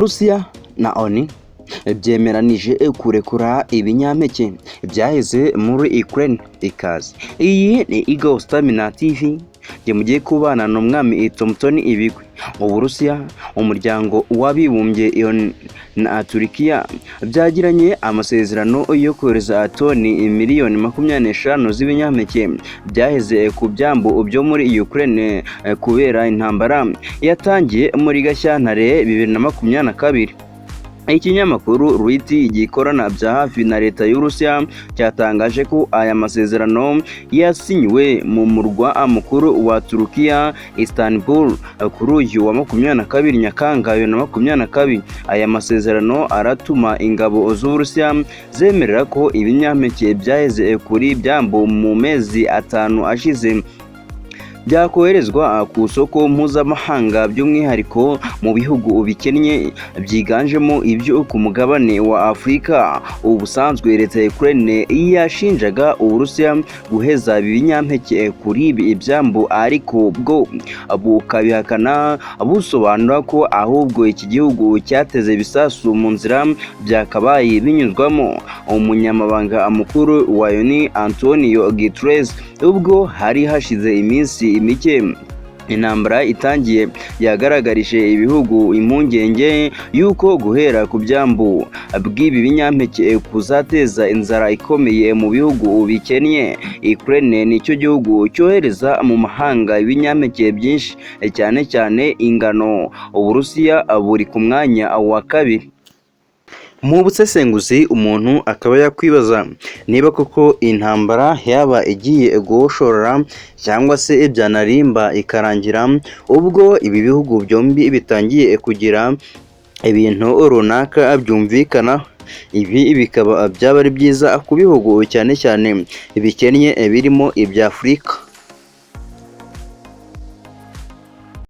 Rusiya na ONU byemeranije kurekura ibinyampeke byaheze muri Ukraine. Ikaze, iyi ni Eagle Stamina TV, jye mugiye kubana n'umwami Thompson Ibigwi. Mu Burusiya, umuryango w'abibumbye na Turkiya byagiranye amasezerano yo kohereza toni miliyoni 25 z'ibinyampeke byaheze ku byambu byo muri Ukraine kubera intambara yatangiye muri Gashyantare 2022. Ikinyamakuru Reuters gikorana bya hafi na leta y'Urusiya cyatangaje ko aya masezerano yasinywe mu murwa mukuru wa Turukiya, Istanbul, kuri uyu wa 22 Nyakanga 2022. Aya masezerano aratuma ingabo z'Uburusiya zemerera ko ibinyampeke byaheze kuri byambu mu mezi 5 ashize byakoherezwa ku isoko mpuzamahanga, by'umwihariko mu bihugu bikennye byiganjemo ibyo ku mugabane wa Afurika. Ubusanzwe leta ya Ukraine yashinjaga Uburusiya guheza ibinyampeke kuri ibi ibyambu, ariko bwo bukabihakana busobanura ko ahubwo iki gihugu cyateze ibisasu mu nzira byakabaye binyuzwamo. Umunyamabanga mukuru wa ONU Antonio Guterres, ubwo hari hashize iminsi mike intambara itangiye, yagaragarije ibihugu impungenge yuko guhera ku byambu bw'ibi binyampeke kuzateza inzara ikomeye mu bihugu bikennye. Ukraine nicyo gihugu cyohereza mu mahanga ibinyampeke byinshi, cyane cyane ingano. Uburusiya buri ku mwanya wa kabiri. Mu busesenguzi, umuntu akaba yakwibaza niba koko intambara yaba igiye gushorera cyangwa se ibyanarimba ikarangira ubwo ibi bihugu byombi bitangiye kugira ibintu runaka byumvikana. Ibi bikaba byaba ari byiza ku bihugu cyane cyane bikennye birimo ibya Afurika.